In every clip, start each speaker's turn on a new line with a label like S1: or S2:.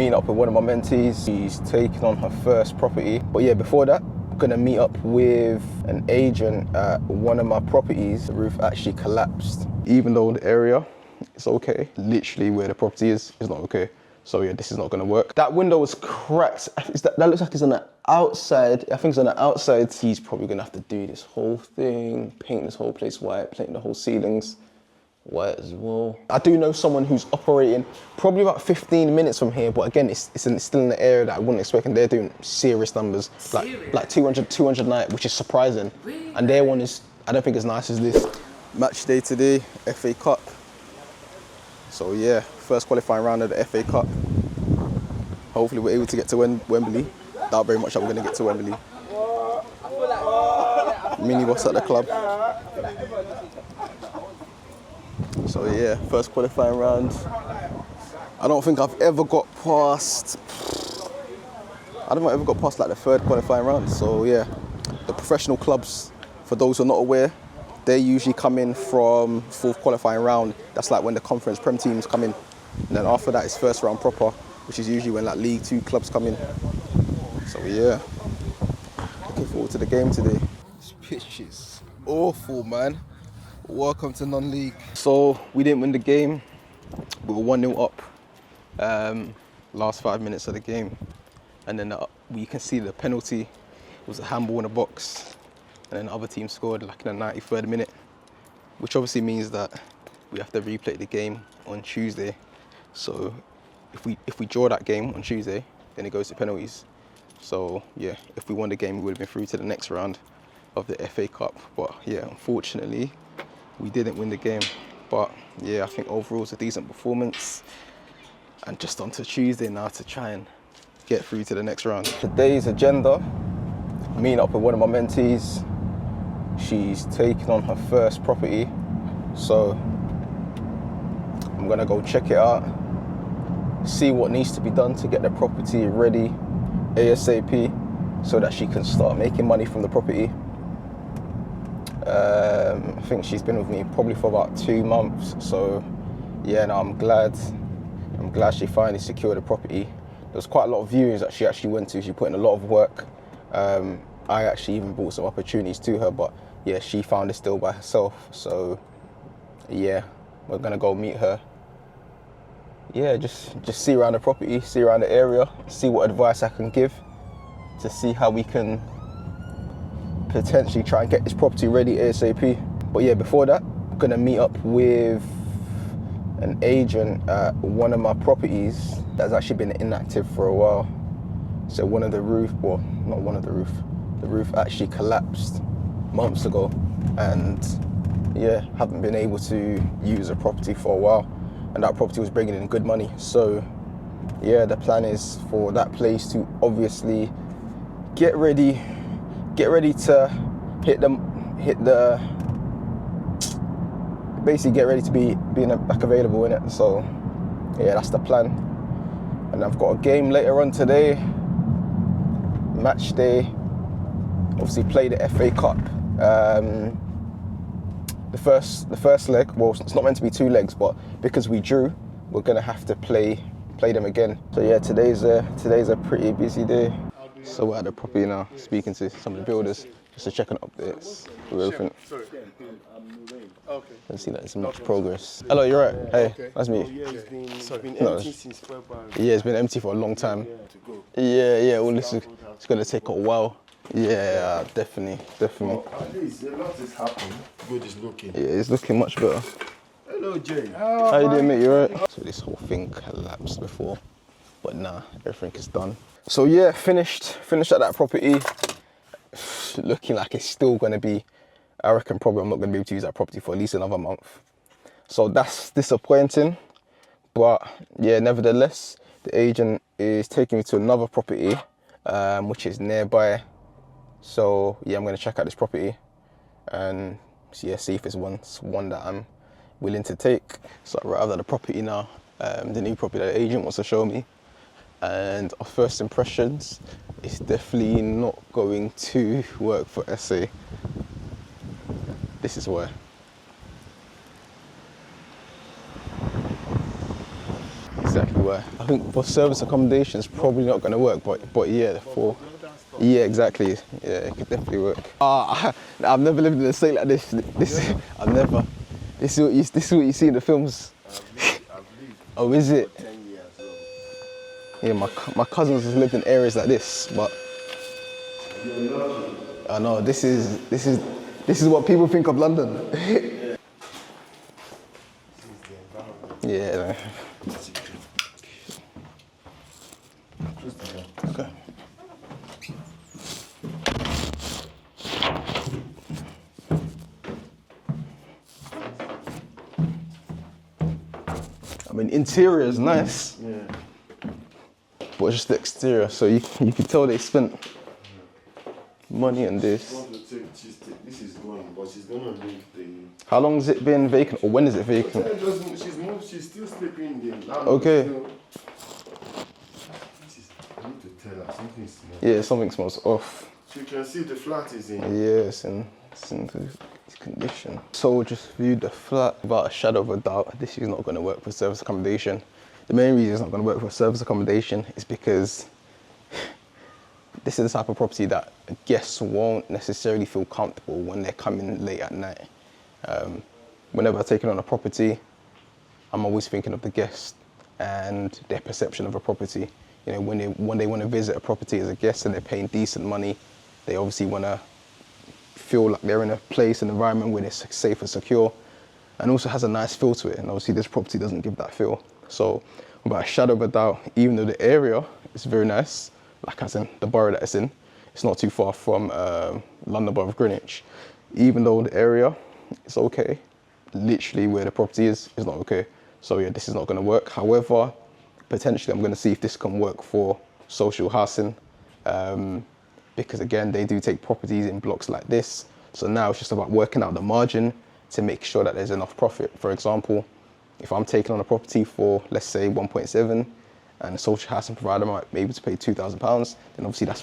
S1: meeting up with one of my mentees. She's taking on her first property. But yeah, before that, I'm gonna meet up with an agent at one of my properties. The roof actually collapsed. Even though the area is okay, literally where the property is not okay. So yeah, this is not gonna work. That window was cracked. That looks like it's on the outside. I think it's on the outside. He's probably gonna have to do this whole thing, paint this whole place white, paint the whole ceilings white as well. I do know someone who's operating probably about 15 minutes from here, but again, it's still in the area that I wouldn't expect, and they're doing serious numbers, like 200 a night, which is surprising. Really? And their one is, I don't think as nice as this. Match day today, FA Cup. So yeah, first qualifying round of the FA Cup. Hopefully we're able to get to Wembley. Doubt very much that we're going to get to Wembley. Mini boss at the club. So yeah, first qualifying round. I don't think I've ever got past, like the third qualifying round. So yeah, the professional clubs, for those who are not aware, they usually come in from fourth qualifying round. That's like when the conference Prem teams come in. And then after that is first round proper, which is usually when like League 2 clubs come in. So yeah, looking forward to the game today. This pitch is awful, man. Welcome to non-league. So we didn't win the game. We were 1-0 up last 5 minutes of the game. And then we can see the penalty. It was a handball in the box. And then the other team scored like in the 93rd minute, which obviously means that we have to replay the game on Tuesday. So if we draw that game on Tuesday, then it goes to penalties. So yeah, if we won the game, we would have been through to the next round of the FA Cup. But yeah, unfortunately, we didn't win the game. But yeah, I think overall it's a decent performance. And just on to Tuesday now to try and get through to the next round. Today's agenda, meeting up with one of my mentees. She's taking on her first property. So I'm gonna go check it out, see what needs to be done to get the property ready ASAP so that she can start making money from the property. I think she's been with me probably for about 2 months. So yeah, no, I'm glad she finally secured the property. There was quite a lot of viewings that she actually went to. She put in a lot of work. I actually even brought some opportunities to her, but yeah, she found this deal by herself. So yeah, we're gonna go meet her. Yeah, just see around the property, see around the area, see what advice I can give to see how we can potentially try and get this property ready ASAP. But yeah, before that, I'm gonna meet up with an agent at one of my properties that's actually been inactive for a while. So the roof actually collapsed months ago, and yeah, haven't been able to use the property for a while, and that property was bringing in good money. So yeah, the plan is for that place to obviously get ready to basically get ready to be back available in it. So yeah, that's the plan. And I've got a game later on today, match day. Obviously play the FA Cup. The first leg, well, it's not meant to be 2 legs, but because we drew, we're gonna have to play them again. So yeah, today's a pretty busy day. So we're at the property now, speaking to some of the builders, just to check on updates with everything.
S2: Okay.
S1: And see that there's much progress. Hello, you're right. Hey,
S2: okay.
S1: Nice to meet you.
S2: Yeah, it's been empty since February.
S1: Yeah, it's been empty for a long time. Yeah. Well, it's gonna take a while. Yeah, definitely.
S2: At least a lot is happening. Good is looking.
S1: Yeah, it's looking much better.
S2: Hello, Jay.
S1: How you doing, mate? You alright? So this whole thing collapsed before, but nah, everything is done. So yeah, finished at that property. Looking like it's still gonna be, I reckon probably I'm not gonna be able to use that property for at least another month. So that's disappointing, but yeah, nevertheless, the agent is taking me to another property, which is nearby. So yeah, I'm gonna check out this property and see if it's one that I'm willing to take. So I'd rather the property now, the new property that the agent wants to show me. And our first impressions, it's definitely not going to work for SA. This is why. exactly why. I think for service accommodation it's probably not going to work, but yeah, yeah, exactly. Yeah, it could definitely work. I've never lived in a state like this. I've never. This is what you see in the films.
S2: I've lived
S1: Oh, is it?
S2: for 10 years. So.
S1: Yeah, my cousins have lived in areas like this, but I know this is what people think of London. Yeah. Okay. I mean, interior is nice, but it's just the exterior. So you can tell they spent money on this.
S2: This is going, but she's gonna leave the.
S1: How long has it been vacant, or when is it vacant?
S2: She's moved. She's still sleeping in the land.
S1: Okay.
S2: I need to tell her something smells.
S1: Yeah, something smells off.
S2: So you can see the flat is in.
S1: Yeah, it's in good condition. So just viewed the flat without a shadow of a doubt. This is not going to work for service accommodation. The main reason it's not going to work for service accommodation is because this is the type of property that guests won't necessarily feel comfortable when they're coming late at night. Whenever I'm taking on a property, I'm always thinking of the guest and their perception of a property. You know, when they want to visit a property as a guest and they're paying decent money, they obviously want to feel like they're in a place, an environment where they're safe and secure, and also has a nice feel to it. And obviously this property doesn't give that feel. So without a shadow of a doubt, even though the area is very nice, like as in the borough that it's in, it's not too far from London Borough of Greenwich. Even though the area is okay, literally where the property is not okay. So yeah, this is not going to work. However, potentially I'm going to see if this can work for social housing, because again, they do take properties in blocks like this. So now it's just about working out the margin to make sure that there's enough profit. For example, if I'm taking on a property for, let's say 1.7, and the social housing provider might be able to pay £2,000, then obviously that's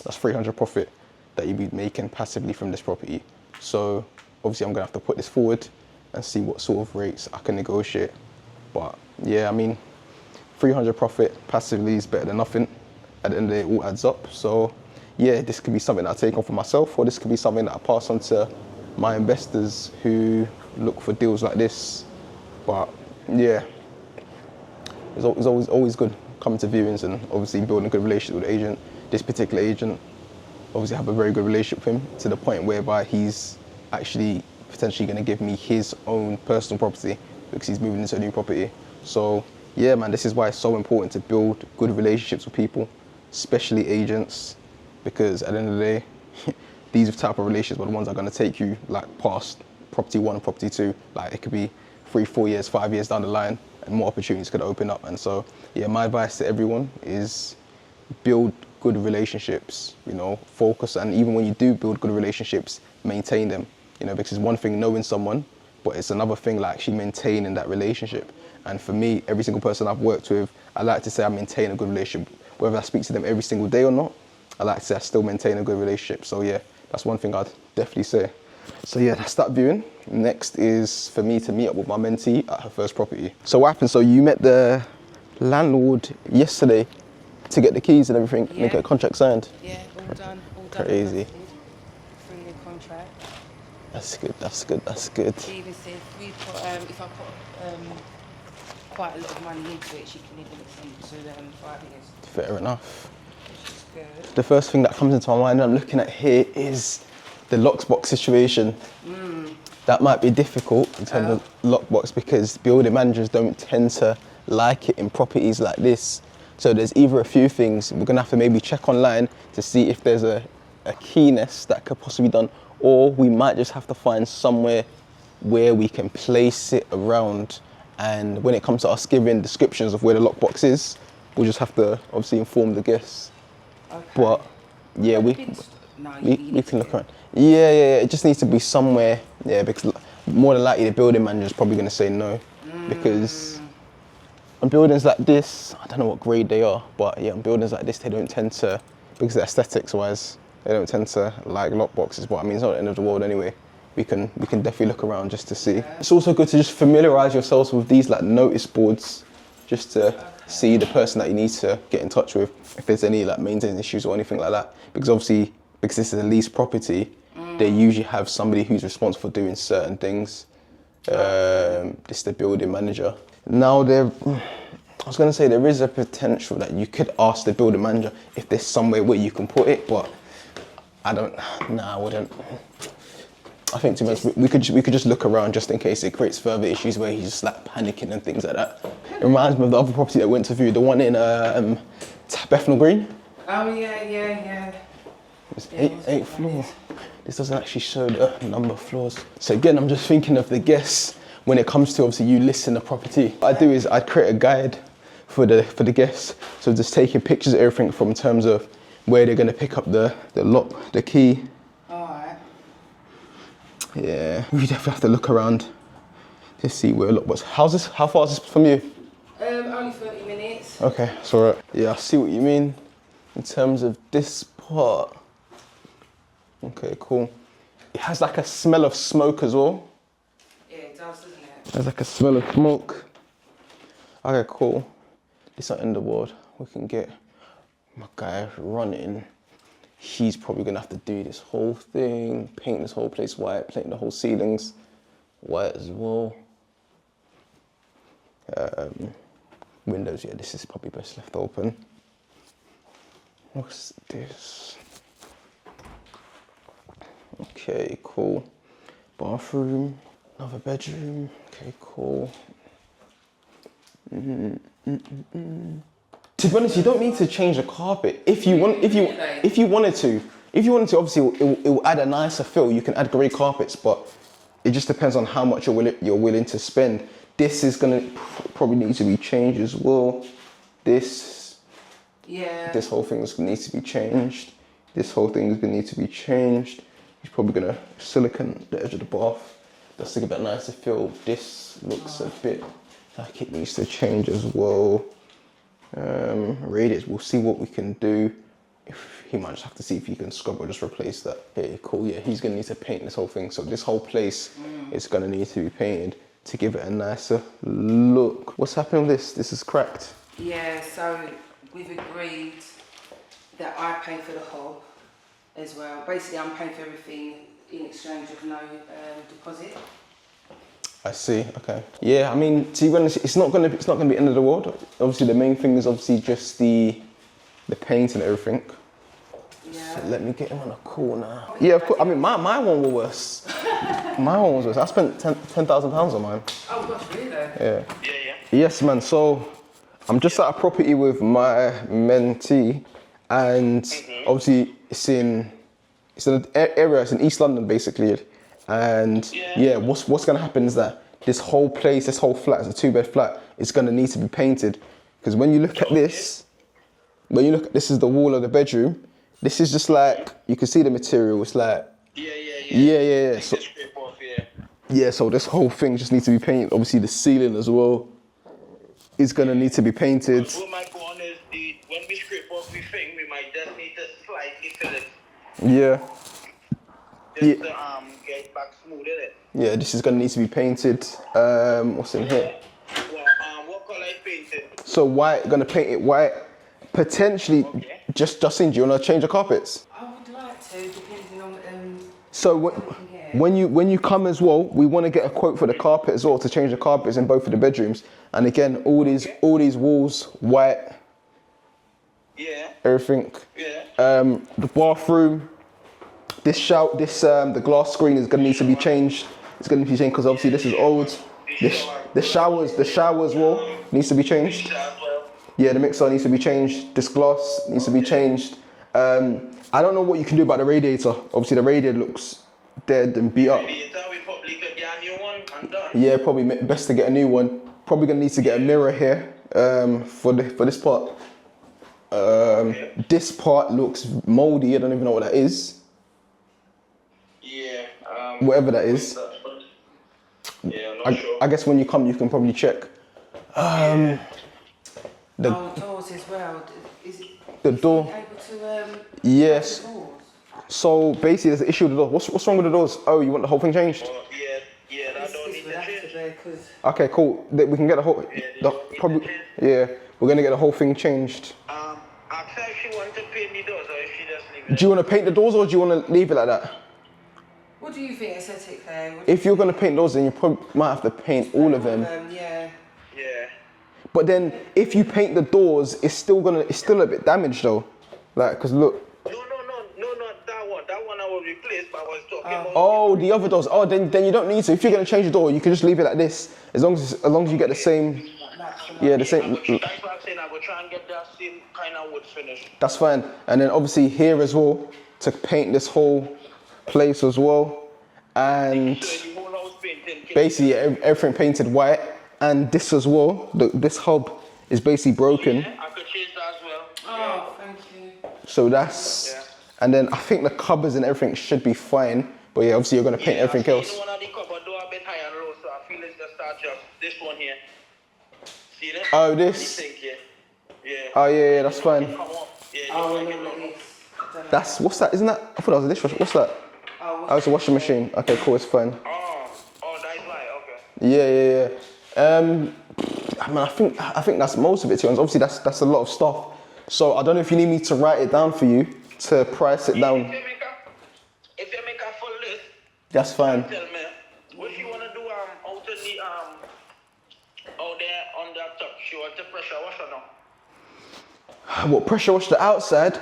S1: that's 300 profit that you'd be making passively from this property. So obviously I'm gonna have to put this forward and see what sort of rates I can negotiate. But yeah, I mean, 300 profit passively is better than nothing. At the end of the day, it all adds up. So yeah, this could be something that I take on for myself, or this could be something that I pass on to my investors who look for deals like this. But yeah, it's always good coming to viewings and obviously building a good relationship with the agent. This particular agent, obviously have a very good relationship with him, to the point whereby he's actually potentially going to give me his own personal property because he's moving into a new property. So yeah, man, this is why it's so important to build good relationships with people, especially agents, because at the end of the day, these type of relationships are the ones that are going to take you like past property 1 and property 2. Like it could be 3, 4 years, 5 years down the line, and more opportunities could open up. And so yeah, my advice to everyone is build good relationships, you know, focus, and even when you do build good relationships, maintain them, you know, because it's one thing knowing someone, but it's another thing like actually maintaining that relationship. And for me, every single person I've worked with, I like to say I maintain a good relationship. Whether I speak to them every single day or not, I like to say I still maintain a good relationship. So yeah, that's one thing I'd definitely say. So yeah, that's that viewing. Next is for me to meet up with my mentee at her first property. So what happened? So you met the landlord yesterday to get the keys and everything, and get a contract signed?
S3: Yeah, all done.
S1: Crazy.
S3: Through the contract.
S1: That's good.
S3: She even said if I put quite a lot of money into it, she can even extend to 5 years.
S1: Fair enough.
S3: Which is good.
S1: The first thing that comes into my mind I'm looking at here is the lockbox situation. That might be difficult in terms of lockbox, because building managers don't tend to like it in properties like this. So there's either a few things. We're gonna have to maybe check online to see if there's a keyness that could possibly be done, or we might just have to find somewhere where we can place it around. And when it comes to us giving descriptions of where the lockbox is, we'll just have to obviously inform the guests.
S3: Okay.
S1: But yeah, we can look around. Yeah, it just needs to be somewhere. Yeah, because more than likely the building manager is probably going to say no, because on buildings like this, I don't know what grade they are, but yeah, on buildings like this, they don't tend to, because aesthetics wise, they don't tend to like lockboxes. But I mean, it's not the end of the world anyway. We can definitely look around just to see. It's also good to just familiarise yourselves with these like notice boards. just to see the person that you need to get in touch with if there's any like maintenance issues or anything like that. Because obviously, because this is a lease property, they usually have somebody who's responsible for doing certain things. This is the building manager. Now I was going to say there is a potential that you could ask the building manager if there's somewhere where you can put it, but I wouldn't. I think to be honest, we could just look around just in case it creates further issues where he's just like panicking and things like that. It reminds me of the other property that I went to view, the one in Bethnal Green.
S3: Oh yeah.
S1: It's eighth floor. This doesn't actually show the number of floors. So again, I'm just thinking of the guests when it comes to obviously you listing the property. What I'd do is I'd create a guide for the guests. So just taking pictures of everything from terms of where they're gonna pick up the lock, the key.
S3: Alright.
S1: Yeah, we definitely have to look around to see where a lock was. How far is this from you?
S3: Only 30 minutes.
S1: Okay, it's alright. Yeah, I see what you mean in terms of this part. Okay, cool. It has like a smell of smoke as well.
S3: Yeah, it does, doesn't it?
S1: There's like a smell of smoke. Okay, cool. It's not in the world. We can get my guy running. He's probably gonna have to do this whole thing, paint this whole place white, paint the whole ceilings white as well. Windows, yeah, this is probably best left open. What's this? Okay, cool. Bathroom, another bedroom. Okay, cool. To be honest, you don't need to change the carpet. If you wanted to, obviously it will add a nicer feel. You can add grey carpets, but it just depends on how much you're willing to spend. This is gonna probably need to be changed as well. This whole thing is gonna need to be changed. This whole thing is gonna need to be changed. He's probably gonna silicone the edge of the bath just to give that nicer feel. This looks a bit like it needs to change as well. Radiators, we'll see what we can do. If he might just have to see if he can scrub or just replace that. Okay, cool, yeah, he's gonna need to paint this whole thing. So this whole place is gonna need to be painted to give it a nicer look. What's happening with this? This is cracked.
S3: Yeah, so we've agreed that I pay for the whole as well. Basically, I'm paying for everything in exchange of no deposit.
S1: I see. Okay. Yeah. I mean, to be honest, it's not gonna be end of the world. Obviously, the main thing is obviously just the paint and everything.
S3: Yeah.
S1: So let me get him on a call now. Yeah. Of course. I mean, my one was worse. My one was worse. I spent £10,000 on mine.
S3: Oh gosh, really?
S1: Yeah. Yes, man. So I'm just at a property with my mentee, and obviously it's in an area. It's in East London, basically. And yeah, what's gonna happen is that this whole place, this whole flat, is a 2-bed flat. It's gonna need to be painted, because when you look at this, this is the wall of the bedroom. This is just like, you can see the material. It's like yeah. So this whole thing just needs to be painted. Obviously the ceiling as well is gonna need to be painted.
S4: What might go on is when we scrape off the thing, we might just need to slightly fill it.
S1: Yeah.
S4: Just to get back smooth in it.
S1: Yeah, this is gonna need to be painted. What's in here?
S4: Well, what color is painted?
S1: So white, gonna paint it white. Potentially, just in, do you wanna change the carpets?
S3: I would like to, depending on
S1: So when you come as well, we wanna get a quote for the carpet as well, to change the carpets in both of the bedrooms. And again, all these walls white.
S4: Yeah.
S1: Everything.
S4: Yeah.
S1: The bathroom. The glass screen is gonna need to be changed. It's gonna be changed because obviously this is old. The showers wall needs to be changed. Yeah, the mixer needs to be changed. This glass needs to be changed. I don't know what you can do about the radiator. Obviously the radiator looks dead and beat up. Yeah, probably best to get a new one. Probably gonna need to get a mirror here for this part. This part looks moldy. I don't even know what that is.
S4: Yeah.
S1: Whatever that is.
S4: Yeah, I'm not sure.
S1: I guess when you come, you can probably check.
S3: doors as well. Is
S1: The door.
S3: able to
S1: Yes.
S3: doors?
S1: So basically, there's an issue with the door. What's wrong with the doors? Oh, you want the whole thing changed?
S4: Yeah, that don't need to change.
S3: Yeah, because
S1: Okay, cool. We can get the whole. Probably. Yeah, we're gonna get the whole thing changed.
S4: Ask her if she wants to paint the doors or if she just leave it.
S1: Do you want to paint the doors or do you want to leave it like that?
S3: what do you think aesthetically?
S1: If you're gonna paint those, then you probably might have to paint all of them.
S3: Yeah.
S4: Yeah.
S1: But then, if you paint the doors, it's still a bit damaged though. Like, cause look.
S4: No, not that one. That one I will replace, but I was talking about.
S1: Oh, the other doors. Oh, then you don't need to. If you're gonna change the door, you can just leave it like this. As long as you get the same. Yeah, the same.
S4: That's what I'm saying. I will try and get that same kind of wood finish.
S1: That's fine. And then obviously here as well, to paint this whole place as well. And
S4: So the whole house painting.
S1: basically everything painted white. And this as well, this hub is basically broken.
S4: Yeah, I could change that as well.
S3: Oh, thank you.
S1: So that's, and then I think the cupboards and everything should be fine. But yeah, obviously you're gonna paint everything else.
S4: The one on the cupboard door a bit high and low, so I feel it's just adjust this one here. See that?
S1: Oh, this?
S4: Yeah.
S1: Oh yeah, that's fine.
S4: Come on. Yeah,
S3: Oh,
S4: just
S3: I
S4: like it
S3: know
S4: look.
S3: what it is. I don't know.
S1: That's, what's that? Isn't that, I thought that was a dishwasher. What's that?
S3: Oh,
S1: Oh, it's a washing machine. Okay, cool, it's fine.
S4: Oh, that's right. Okay.
S1: Yeah. I mean, I think that's most of it, to be honest. Obviously, that's a lot of stuff. So I don't know if you need me to write it down for you to price it down.
S4: If you make a full list,
S1: That's fine.
S4: tell me what you wanna do out in the out there on the top. You want the pressure washer now?
S1: What, pressure wash the outside?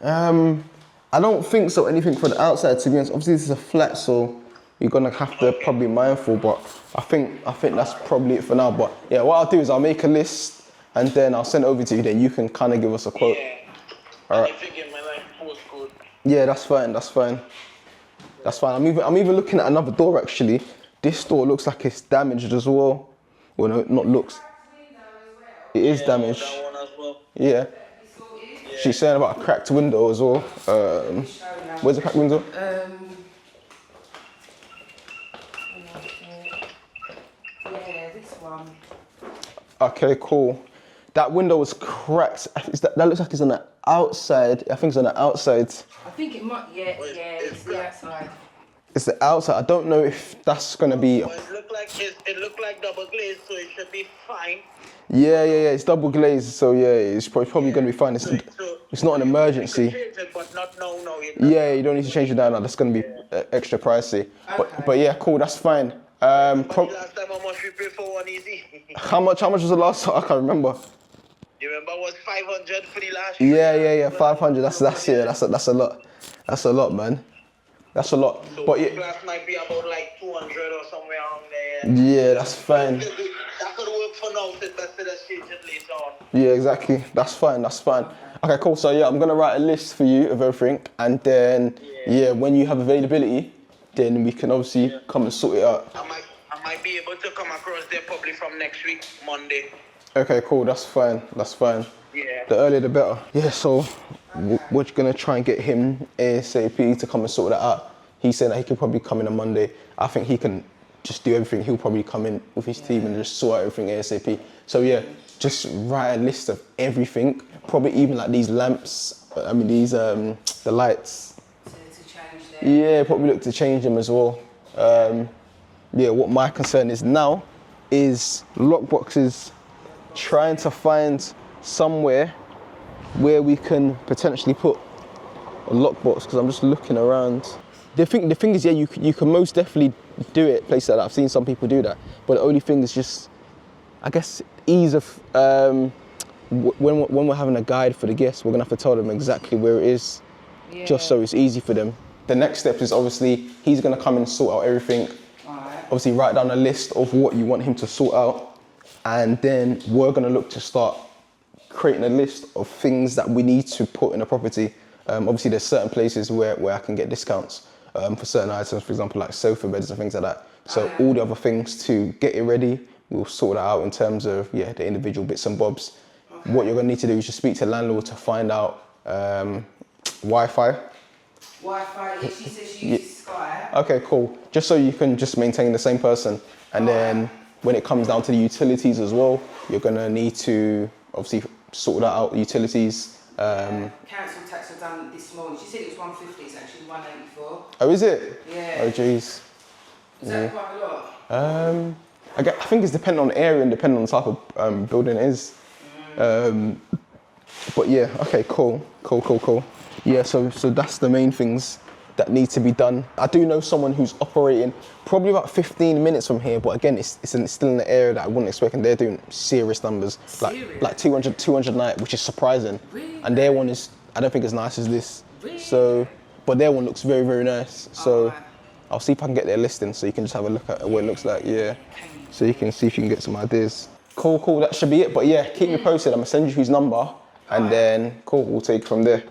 S1: I don't think so. Anything for the outside, to be honest. Obviously, this is a flat, so you're gonna have to probably be mindful. But I think that's probably it for now. But yeah, what I'll do is I'll make a list and then I'll send it over to you. Then you can kind of give us a quote.
S4: Yeah.
S1: All right.
S4: If you give me like postcode.
S1: Yeah, that's fine. I'm even looking at another door actually. This door looks like it's damaged as well. Well, no, not looks. It is damaged.
S4: That one as well.
S1: Yeah. She's saying about a cracked window as well. Where's the cracked window?
S3: Yeah, this one.
S1: Okay, cool. That window was cracked. That looks like it's on the outside. I think it's on the outside.
S3: I think it might, it's the outside.
S1: It's the outside. I don't know if that's gonna be.
S4: Well, it looked like double glazed, so it should be fine.
S1: Yeah. It's double glazed, so yeah, it's probably gonna be fine. It's not an emergency.
S4: You can change it, but not now.
S1: Yeah, you don't need to change it down now. That's gonna be extra pricey. But yeah, cool. That's fine.
S4: Last time how much we paid for one easy?
S1: How much was the last time? I can't remember.
S4: You remember it was 500 for the last
S1: Yeah. 500. That's a lot. That's a lot, man. That's a lot.
S4: So
S1: But
S4: the
S1: yeah,
S4: class might be about like 200 or somewhere around there.
S1: yeah, that's fine.
S4: That could work for now, so let's change it later on.
S1: Yeah, exactly. That's fine. Okay, cool. So yeah, I'm gonna write a list for you of everything, and then when you have availability, then we can obviously come and sort it out.
S4: I might be able to come across there probably from next week, Monday.
S1: Okay, cool. That's fine.
S4: Yeah.
S1: The earlier the better. Yeah. So we're gonna try and get him ASAP to come and sort that out. He said that he could probably come in on Monday. I think he can just do everything. He'll probably come in with his team and just sort out everything ASAP. So yeah, just write a list of everything. Probably even like these lamps. I mean these the lights.
S3: To change them.
S1: Yeah, probably look to change them as well. What my concern is now is lockboxes. Trying to find somewhere where we can potentially put a lockbox, because I'm just looking around. The thing is, yeah, you can most definitely do it places like that. I've seen some people do that, but the only thing is just, I guess, ease of when we're having a guide for the guests, we're gonna have to tell them exactly where it is, just so it's easy for them. The next step is obviously he's gonna come and sort out everything. Obviously, write down a list of what you want him to sort out. And then we're gonna look to start creating a list of things that we need to put in a property. Obviously there's certain places where I can get discounts for certain items, for example, like sofa beds and things like that. So all the other things to get it ready, we'll sort that out in terms of, the individual bits and bobs. Okay. What you're gonna need to do is just speak to the landlord to find out Wi-Fi.
S3: Wi-Fi, she says she uses Sky.
S1: Okay, cool. Just so you can just maintain the same person. And then when it comes down to the utilities as well, you're gonna need to obviously sort that out, the utilities.
S3: Council tax was done this morning. She said it was 150, it's actually 184.
S1: Oh, is it?
S3: Yeah.
S1: Oh, jeez.
S3: Is that quite a lot?
S1: I think it's dependent on the area and depending on the type of building it is. But yeah, okay, cool. Yeah, so that's the main things that need to be done. I do know someone who's operating probably about 15 minutes from here, but again, it's still in the area that I wouldn't expect, and they're doing serious numbers, like 200 a night, which is surprising.
S3: Really?
S1: And their one is, I don't think as nice as this.
S3: Really?
S1: So, but their one looks very, very nice. So
S3: right.
S1: I'll see if I can get their listing so you can just have a look at what it looks like, yeah. So you can see if you can get some ideas. Cool, that should be it. But yeah, keep me posted. I'm gonna send you his number and then, cool, we'll take it from there.